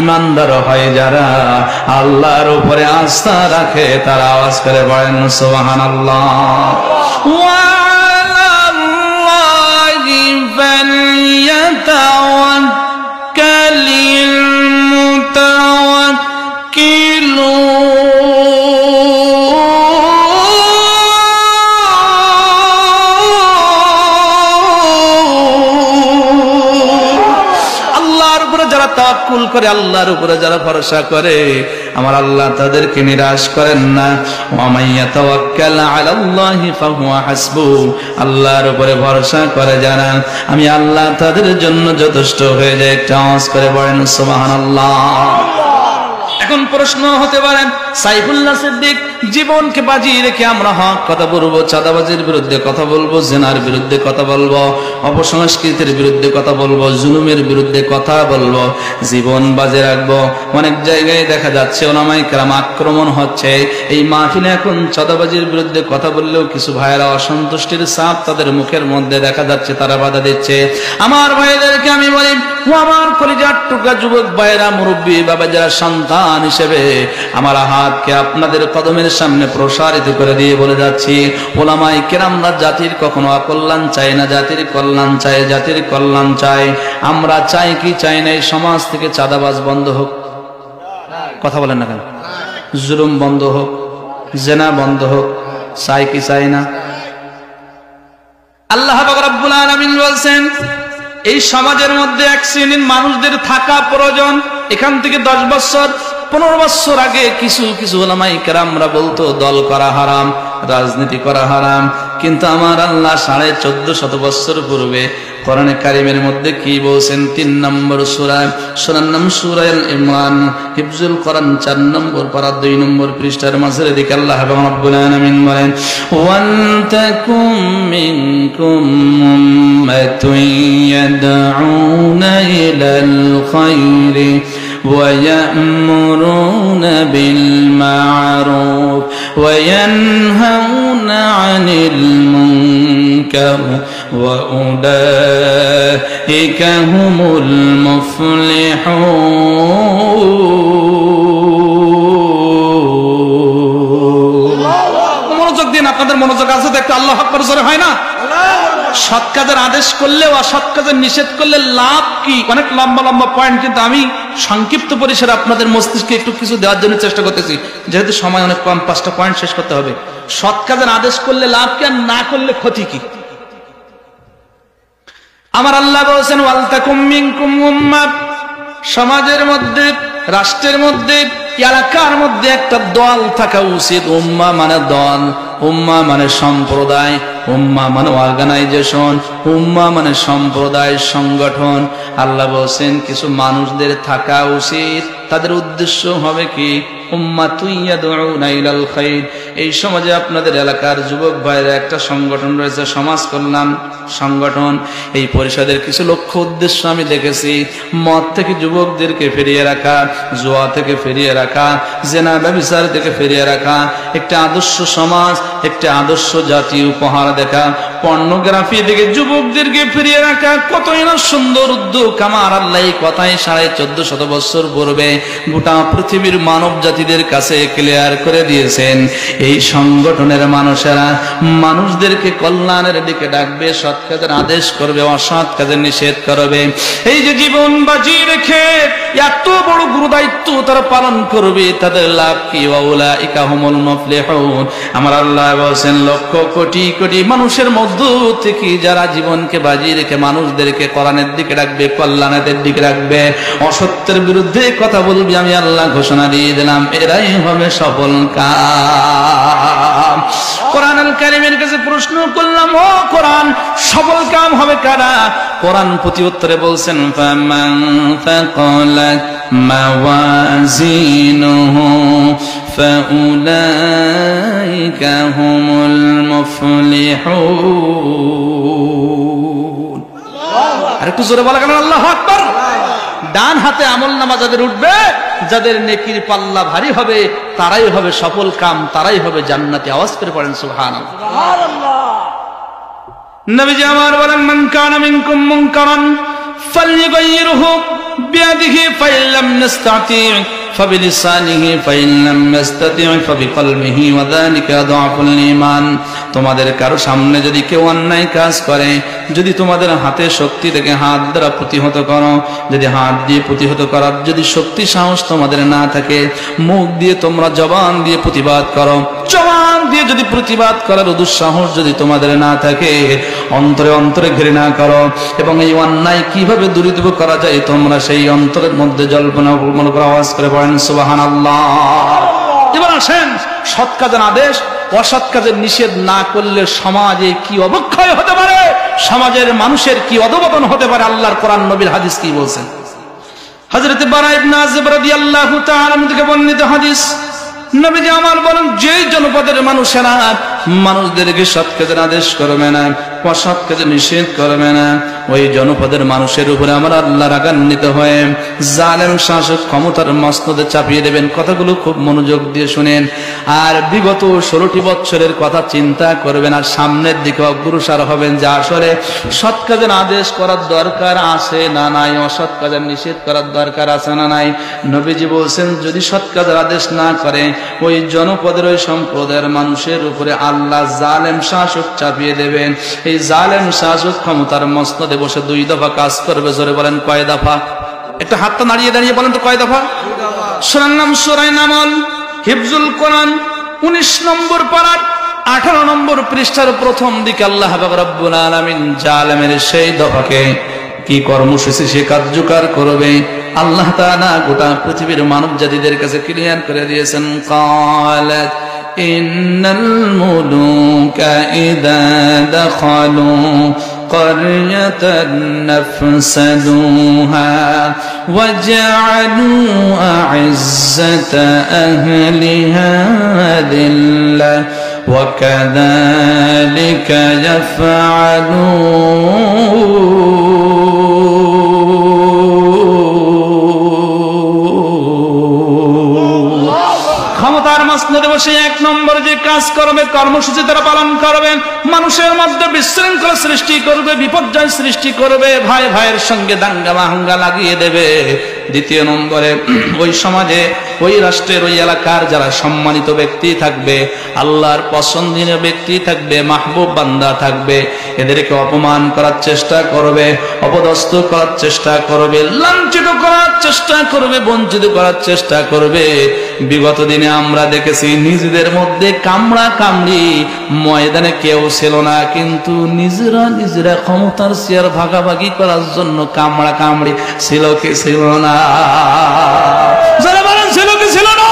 ইমানদার হয় যারা, আল্লাহর উপরে আস্থা রাখে তারা। আওয়াজ করে বলেন সুবহানাল্লাহ। ওয়ালাল্লাহি ফালইয়াতাওয়াক্কালিল মুতাওয়াক্কিলুন। যারা তাওয়াক্কুল করে, আল্লাহর উপরে যারা ভরসা করে, আমার আল্লাহ তাদেরকে নিরাশ করেন না। ওয়া মাইয়া তাওয়াক্কাল আলাল্লাহি ফাহুয়া হাসবু। আল্লাহর উপরে ভরসা করে যারা, আমি আল্লাহ তাদের জন্য যথেষ্ট হয়ে যায়। একটা আওয়াজ করে বলেন সুবহানাল্লাহ। এখন প্রশ্ন হতে পারে, সাইফুল্লাহ সিদ্দিক জীবনকে বাজি রেখে আমরা হক কথা বলবো, চাঁদাবাজির বিরুদ্ধে কথা বলবো, জিনার বিরুদ্ধে কথা বলবো, অপসংস্কৃতির বিরুদ্ধে কথা বলবো, জুলুমের বিরুদ্ধে কথা বলবো, জীবন বাজে রাখবো। অনেক জায়গায় দেখা যাচ্ছে ওলামায়ে কেরাম আক্রমণ হচ্ছে। এই মাহফিলে এখন চাঁদাবাজির বিরুদ্ধে কথা বললেও কিছু ভাইয়েরা অসন্তুষ্টির ছাপ তাদের মুখের মধ্যে দেখা যাচ্ছে, তারা বাধা দিচ্ছে। আমার ভাইদেরকে আমি বলি, ও আমার কলিজার টুকরা যুবক ভাইয়েরা, মুরব্বী বাবা যারা সন্তান হিসেবে আমার হাতকে আপনাদের কদমের সামনে প্রসারিত করে দিয়ে বলে যাচ্ছি, ওলামায়ে কেরামরা জাতির কখনো অকল্যাণ চায় না, জাতির কল্যাণ চায়, জাতির কল্যাণ চায়। আমরা চাই কি চাই না এই সমাজ থেকে চাঁদাবাজ বন্ধ হোক? কথা বলেন না কেন? জুলুম বন্ধ হোক, জিনা বন্ধ হোক, চাই কি চাই না? আল্লাহ পাক রব্বুল আলামিন বলছেন, এই সমাজের মধ্যে এক শ্রেণীর মানুষদের থাকা প্রয়োজন। এখান থেকে 10 বছর 15 বছর আগে কিছু কিছু উলামায়ে কেরামরা বলতো দল করা হারাম, রাজনীতি করা হারাম। কিন্তু আমার আল্লাহ 1450 বছর পূর্বে কোরআনে কারিমের মধ্যে কি বলছেন? 3 নম্বর সূরা, সূরার নাম সূরা আল ইমরান, হিফজুল কোরআন 4 নম্বর পারা 2 নম্বর পৃষ্ঠার মাঝের দিকে আল্লাহ রাব্বুল আলামিন বলেন, ওয়ান তাকুম মিনকুম উম্মাতুন ইয়াদউনা ইলাল খায়রি ويأمرون بالمعروف وينهون عن المنكر وأولئك هم المفلحون। মনোযোগ দিন, আপনাদের মনোযোগ আছে তো? একটু আল্লাহু আকবার জোরে হয় না? সৎ কাজের আদেশ করলে অসৎ কাজের নিষেধ করলে লাভ কি? অনেক লম্বা লম্বা পয়েন্ট, কিন্তু আমি সংক্ষিপ্ত পরিসরে আপনাদের মস্তিষ্কে একটু কিছু দেওয়ার জন্য চেষ্টা করতেছি, যেহেতু সময় অনেক কম, 5টা পয়েন্ট শেষ করতে হবে। সৎ কাজের আদেশ করলে লাভ কি, আর না করলে ক্ষতি কি? আমার আল্লাহ বলেছেন, ওয়াল তাকুম মিনকুম উম্মাহ, সমাজের মধ্যে, রাষ্ট্রের মধ্যে, এলাকার মধ্যে একটা দল থাকা উচিত। উম্মাহ মানে দল, উম্মাহ মানে সম্প্রদায়, উম্মাহ মানে অর্গানাইজেশন, উম্মাহ মানে সম্প্রদায়, সংগঠন। আল্লাহ বলছেন কিছু মানুষদের থাকা উচিত, তাদের উদ্দেশ্য হবে কি? উম্মাতুন ইয়াদউনা ইলাল খায়র। এই সমাজে আপনাদের এলাকার যুবক ভাইরা একটা সংগঠন রয়েছে, সমাজ কল্যাণ সংগঠন। এই পরিষদের কিছু লক্ষ্য উদ্দেশ্য আমি দেখেছি, মদ থেকে যুবকদেরকে ফিরিয়ে রাখা, জুয়া থেকে ফিরিয়ে রাখা, জিনা ব্যভিচার থেকে ফিরিয়ে রাখা, একটা আদর্শ সমাজ, একটা আদর্শ জাতি উপহার দেখা, পর্নোগ্রাফি থেকে যুবকদেরকে ফিরিয়ে রাখা। কতই না সুন্দর উদ্যোগ! আমার আল্লাহ এই কথাই 1450 বছর পূর্বে গোটা পৃথিবীর মানব জাতিদের কাছে ক্লিয়ার করে দিয়েছেন। এই সংগঠনের মানুষেরা মানুষদেরকে কল্যাণের দিকে ডাকবে, সৎ কাজের আদেশ করবে, অসৎ কাজের নিষেধ করবে। এই যে জীবন বাজি রেখে এত বড় গুরু দায়িত্ব তারা পালন করবে, তাদের লাভ কি? ওয়াউলাইকা হুমুল মুফলিহুন। আমার আল্লাহ বলেন, লক্ষ কোটি কোটি মানুষের মধ্য থেকে যারা জীবনকে বাজি রেখে মানুষদেরকে কোরআনের দিকে রাখবে, কল্যাণের দিকে রাখবে, অসত্যের বিরুদ্ধে কথা বলবে, আমি আল্লাহ ঘোষণা দিয়ে দিলাম, এরাই হবে সফল কাম। কোরআনুল কারীমের কাছে প্রশ্ন করলাম, ও কোরআন, সফল কাম হবে কারা? কোরআন প্রতি উত্তরে বলছেন, ফামান ফাকালাত মাওয়াজিনুহু ফাউলাইকা হুমুল মুফলিহুন। আরেকটু জোরে বলা কেন? আল্লাহু আকবার। ডান হাতে আমলনামা যাদের উঠবে, যাদের নেকির পাল্লা ভারী হবে, তারাই হবে সফল কাম, তারাই হবে জান্নাতি। আওয়াজ করে পড়েন সুবহানাল্লাহ। নবীজি আমার বলেন, মান কানা মিনকুম মুনকারান ফালইউগাইয়িরহু বিয়াদিহি ফাইল্লাম নাস্তাতি ফাবিলিসানিহি ফাইল্লাম নাস্তাতি ফাবিকলবিহি ওয়া যালিকা আযআফুল ঈমান। তোমাদের কারো সামনে যদি কেউ অন্যায় কাজ করে, যদি তোমাদের হাতে শক্তি থেকে হাত দ্বারা প্রতিহত করো, যদি হাত দিয়ে প্রতিহত করার যদি শক্তি সাহস তোমাদের না থাকে, মুখ দিয়ে তোমরা জবান দিয়ে প্রতিবাদ করো, জবান দিয়ে যদি প্রতিবাদ করার দুঃসাহস যদি তোমাদের না থাকে, অন্তরে অন্তরে ঘৃণা করো এবং এই অন্যায় কিভাবে দূরীভূত করা যায় তোমরা সেই অন্তরের মধ্যে জল্পনা কল্পনা করে আওয়াজ করে পড়েন সুবহানাল্লাহ। এবার আসেন সৎ কাজের আদেশ অসৎ কাজের নিষেধ না করলে সমাজে কি অবক্ষয় হতে পারে, সমাজের মানুষের কি অধঃপতন হতে পারে। আল্লাহর কোরআন নবীর হাদিস কি বলছেন? হযরত বারা ইবনে আযিব রাদিয়াল্লাহু তাআলা আনহু থেকে বর্ণিত হাদিস, নবীজি আমার বলেন, যেই জনপদের মানুষেরা মানুষদেরকে সৎ কাজের আদেশ করবে না, অসৎ কাজে নিষেধ করবে না, ওই জনপদের মানুষের উপরে আমার আল্লাহ রাগান্বিত হয়ে জালেম শাসক ক্ষমতার মসনদে চাপিয়ে দেবেন। কথাগুলো খুব মনোযোগ দিয়ে শুনেন, আর বিগত 16টি বছরের কথা চিন্তা করবেন, আর সামনের দিকে অগ্রসর হবেন যে আসলে সৎ কাজের আদেশ করার দরকার আছে না নাই, অসৎ কাজের নিষেধ করার দরকার আছে না নাই। নবীজি বলছেন, যদি সৎ কাজের আদেশ না করে ওই জনপদের ওই সম্প্রদায়ের মানুষের উপরে আল্লাহ জালেম শাসক চাপিয়ে দেবেন। এই জালেম শাসক ক্ষমতার মসনদে বসে 2 দফা কাজ করবে। জোরে বলেন কয় দফা? একটা হাতটা নাড়িয়ে দাঁড়িয়ে বলেন তো কয় দফা? সূরার নাম সূরা নামল, হিফজুল কোরআন 19 নম্বর পারার 18 নম্বর পৃষ্ঠার প্রথম দিকে আল্লাহ পাক রব্বুল আলামিন জালেমের সেই দফাকে কি কর্মসূচি সে কার্যকর করবে আল্লাহ তাআলা গোটা পৃথিবীর মানব জাতিদের কাছে ক্লিয়ার করে দিয়েছেন। ক্বালাত ইন্নাল মুলুকা ইযা দাখালু قرية نفسدوها وجعلوا أعزة أهلها ذلة وكذلك يفعلون মসনদে বসে এক নম্বর যে কাজ করবে কর্মসূচি তারা পালন করবেন, মানুষের মধ্যে বিশৃঙ্খলা সৃষ্টি করবে, বিপর্যয় সৃষ্টি করবে, ভাই ভাইয়ের সঙ্গে দাঙ্গা মাহাঙ্গা লাগিয়ে দেবে। দ্বিতীয় নম্বরে ওই সমাজে ওই রাষ্ট্রের ওই এলাকার যারা সম্মানিত ব্যক্তি থাকবে, আল্লাহর পছন্দনীয় ব্যক্তি থাকবে, মাহবুব বান্দা থাকবে, এদেরকে অপমান করার চেষ্টা করবে, অপদস্থ করার চেষ্টা করবে, লাঞ্ছিত করার চেষ্টা করবে, বঞ্চিত করার চেষ্টা করবে। বিগত দিনে আমরা দেখেছি নিজেদের মধ্যে কামড়া কামড়ি ময়দানে কেউ ছিল না, কিন্তু নিজেরা ক্ষমতার চেয়ার ভাগাভাগি করার জন্য কামড়া কামড়ি ছিল কি ছিল না? যারা বলেন ছিল কি ছিল না?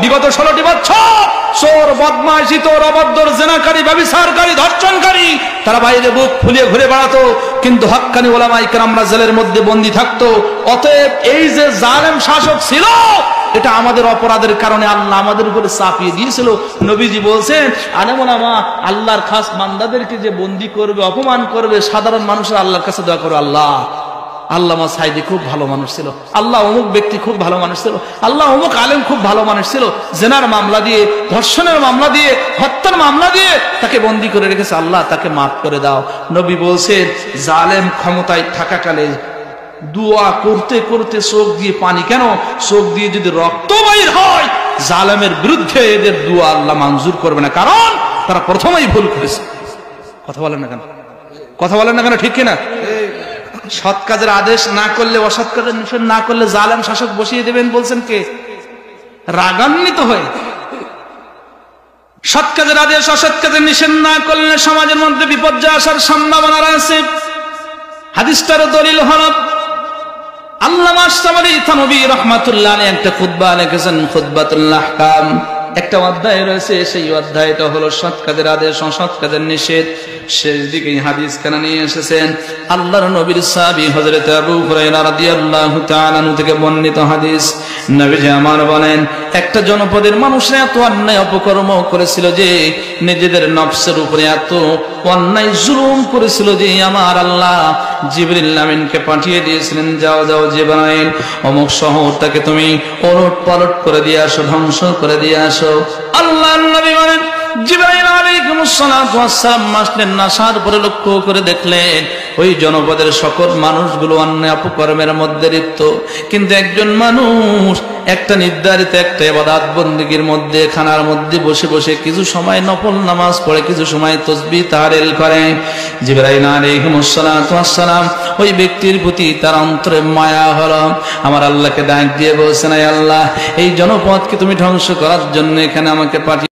বিগত 16টি বছর চোর, বদমাইশ, তোর অবদ্ধ, জেনাকারী, ব্যভিচারকারী, ধর্ষণকারী তারা বাইরে বুক ফুলিয়ে ঘুরে বেড়াতো, কিন্তু হক্কানি ওলামায়ে কেরামরা জেলের মধ্যে বন্দী থাকতো। অতএব এই যে জালেম শাসক ছিল, এটা আমাদের অপরাধের কারণে আল্লাহ আমাদের উপরে চাপিয়ে দিয়েছিল। নবীজি বলছেন, আলেম ওলামা আল্লাহর খাস বান্দাদেরকে যে বন্দী করবে, অপমান করবে, সাধারণ মানুষের আল্লাহর কাছে দোয়া করো, আল্লাহ আল্লামা সাইদি খুব ভালো মানুষ ছিল, আল্লাহ অমুক ব্যক্তি খুব ভালো মানুষ ছিল, আল্লাহ অমুক আলেম খুব ভালো মানুষ ছিল, জেনার মামলা দিয়ে, ধর্ষণের মামলা দিয়ে, হত্যার মামলা দিয়ে তাকে বন্দী করে রেখেছে, আল্লাহ তাকে মাফ করে দাও। নবী বলছেন, জালেম ক্ষমতায় থাকাকালে দোয়া করতে করতে চোখ দিয়ে পানি, কেন চোখ দিয়ে যদি রক্ত বাইর হয়, জালেমের বিরুদ্ধে এদের দোয়া আল্লাহ মঞ্জুর করবে না, কারণ তারা প্রথমেই ভুল করেছে। কথা বলেন না কেন? কথা বলেন না কেন? ঠিক কিনা? সৎ কাজের আদেশ না করলে, অসৎ কাজের নিষেধ না করলে জালেম শাসক বসিয়ে দেবেন বলছেন কে? রাগান্বিত হয়ে। সৎ কাজের আদেশ অসৎ কাজের নিষেধ না করলে সমাজের মধ্যে বিপর্যয় আসার সম্ভাবনা রয়েছে। হাদিসটার দলিল হল আল্লামা আশরাফী থানভী রাহমাতুল্লাহ আলাইহি একটা খুতবা লিখেছেন, খুতবাতুল আহকাম। একটা অধ্যায় রয়েছে, সেই অধ্যায়টা হলো সৎ কাজের আদেশ অসৎ কাজের নিষেধ। শেষ দিকে হাদিস খানা নিয়ে এসেছেন আল্লাহর নবীর সাহাবী হযরত আবু হুরায়রা রাদিয়াল্লাহু তাআলা আনহু থেকে বর্ণিত হাদিস। নবীজি আমার বলেন, একটা জনপদের মানুষরা এত অন্যায় অপকর্ম করেছিল যে, নিজেদের নফসের উপরে এত অন্যায় জুলুম করেছিল যে, আমার আল্লাহ জিবরিল আমিনকে পাঠিয়ে দিয়েছিলেন, যাও যাও জিবরাইল অমুক শহরটাকে তুমি ওলট পালট করে দিয়ে আসো, ধ্বংস করে দিয়ে আসো। আল্লাহর নবী বলেন, জিবরাইল আলাইহিস সালাতু ওয়াস সালাম আসলেন, আসার পরে লক্ষ্য করে দেখলেন ওই জনপদের সকল মানুষগুলো অন্যায় অপকর্মের মধ্যে লিপ্ত, কিন্তু একজন মানুষ একটা নির্ধারিত একটা ইবাদত বندگির মধ্যে খানার মধ্যে বসে বসে কিছু সময় নফল নামাজ পড়ে, কিছু সময় তাসবিহ তাহলিল করে। জিবরাইল আলাইহিস সালাতু ওয়াস সালাম ওই ব্যক্তির প্রতি তার অন্তরে মায়া হলো। আমার আল্লাহকে ডাক দিয়ে বলছেন, আয় আল্লাহ, এই জনপদকে তুমি ধ্বংস করার জন্য এখানে আমাকে পাঠিয়ে